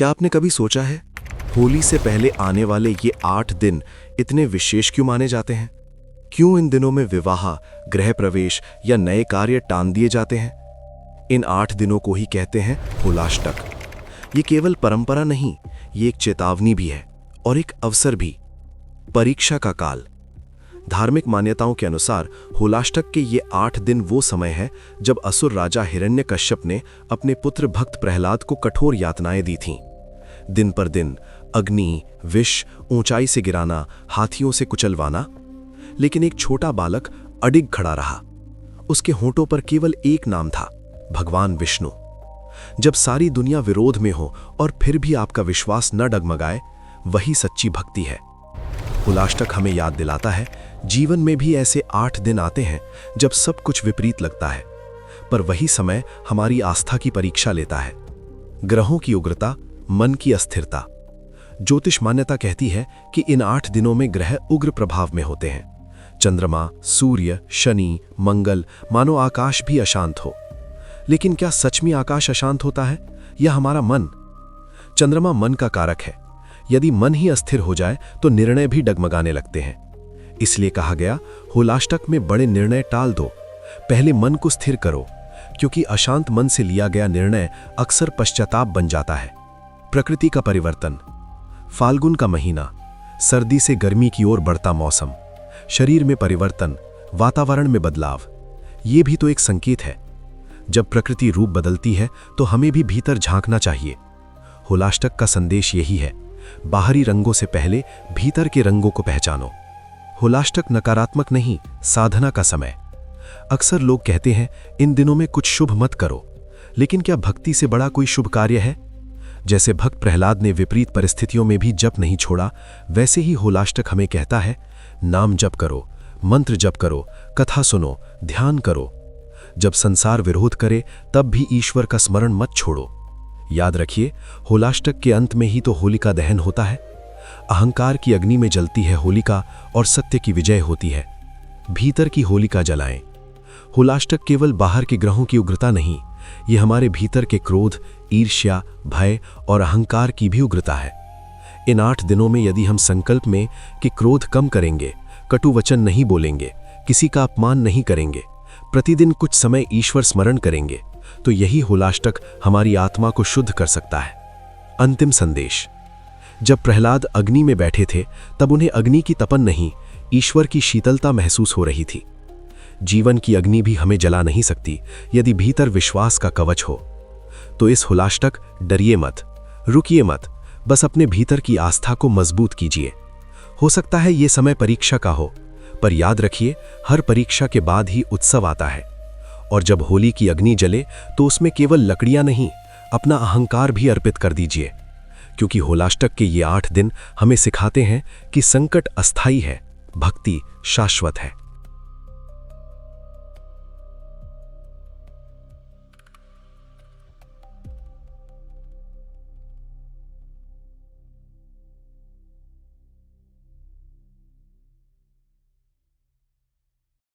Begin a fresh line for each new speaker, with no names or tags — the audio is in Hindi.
क्या आपने कभी सोचा है, होली से पहले आने वाले ये 8 दिन इतने विशेष क्यों माने जाते हैं? क्यों इन दिनों में विवाह, गृह प्रवेश या नए कार्य टाल दिए जाते हैं? इन 8 दिनों को ही कहते हैं होलाष्टक। ये केवल परंपरा नहीं, ये एक चेतावनी भी है और एक अवसर भी। परीक्षा का काल। धार्मिक मान्यताओं के अनुसार होलाष्टक के ये 8 दिन वो समय है जब असुर राजा हिरण्यकश्यप ने अपने पुत्र भक्त प्रहलाद को कठोर यातनाएं दी थीं। दिन पर दिन अग्नि, विष, ऊंचाई से गिराना, हाथियों से कुचलवाना। लेकिन एक छोटा बालक अडिग खड़ा रहा। उसके होंठों पर केवल एक नाम था, भगवान विष्णु। जब सारी दुनिया विरोध में हो और फिर भी आपका विश्वास न डगमगाए, वही सच्ची भक्ति है। होलाष्टक हमें याद दिलाता है, जीवन में भी ऐसे 8 दिन आते हैं जब सब कुछ विपरीत लगता है, पर वही समय हमारी आस्था की परीक्षा लेता है। ग्रहों की उग्रता, मन की अस्थिरता। ज्योतिष मान्यता कहती है कि इन 8 दिनों में ग्रह उग्र प्रभाव में होते हैं। चंद्रमा, सूर्य, शनि, मंगल, मानो आकाश भी अशांत हो। लेकिन क्या सच में आकाश अशांत होता है या हमारा मन? चंद्रमा मन का कारक है। यदि मन ही अस्थिर हो जाए तो निर्णय भी डगमगाने लगते हैं। इसलिए कहा गया, होलाष्टक में बड़े निर्णय टाल दो, पहले मन को स्थिर करो, क्योंकि अशांत मन से लिया गया निर्णय अक्सर पश्चाताप बन जाता है। प्रकृति का परिवर्तन। फाल्गुन का महीना, सर्दी से गर्मी की ओर बढ़ता मौसम, शरीर में परिवर्तन, वातावरण में बदलाव। ये भी तो एक संकेत है। जब प्रकृति रूप बदलती है तो हमें भी भीतर झांकना चाहिए। होलाष्टक का संदेश यही है, बाहरी रंगों से पहले भीतर के रंगों को पहचानो। होलाष्टक नकारात्मक नहीं, साधना का समय। अक्सर लोग कहते हैं इन दिनों में कुछ शुभ मत करो, लेकिन क्या भक्ति से बड़ा कोई शुभ कार्य है? जैसे भक्त प्रहलाद ने विपरीत परिस्थितियों में भी जप नहीं छोड़ा, वैसे ही होलाष्टक हमें कहता है, नाम जप करो, मंत्र जप करो, कथा सुनो, ध्यान करो। जब संसार विरोध करे तब भी ईश्वर का स्मरण मत छोड़ो। याद रखिए, होलाष्टक के अंत में ही तो होलिका दहन होता है। अहंकार की अग्नि में जलती है होलिका और सत्य की विजय होती है। भीतर की होलिका जलाएं। होलाष्टक केवल बाहर के ग्रहों की उग्रता नहीं, ये हमारे भीतर के क्रोध, ईर्ष्या, भय और अहंकार की भी उग्रता है। इन 8 दिनों में यदि हम संकल्प में कि क्रोध कम करेंगे, कटु वचन नहीं बोलेंगे, किसी का अपमान नहीं करेंगे, प्रतिदिन कुछ समय ईश्वर स्मरण करेंगे, तो यही होलाष्टक हमारी आत्मा को शुद्ध कर सकता है। अंतिम संदेश। जब प्रहलाद अग्नि में बैठे थे तब उन्हें अग्नि की तपन नहीं, ईश्वर की शीतलता महसूस हो रही थी। जीवन की अग्नि भी हमें जला नहीं सकती यदि भीतर विश्वास का कवच हो। तो इस होलाष्टक डरिए मत, रुकिए मत, बस अपने भीतर की आस्था को मजबूत कीजिए। हो सकता है ये समय परीक्षा का हो, पर याद रखिए, हर परीक्षा के बाद ही उत्सव आता है। और जब होली की अग्नि जले तो उसमें केवल लकड़ियां नहीं, अपना अहंकार भी अर्पित कर दीजिए, क्योंकि होलाष्टक के ये 8 दिन हमें सिखाते हैं कि संकट अस्थायी है, भक्ति शाश्वत है।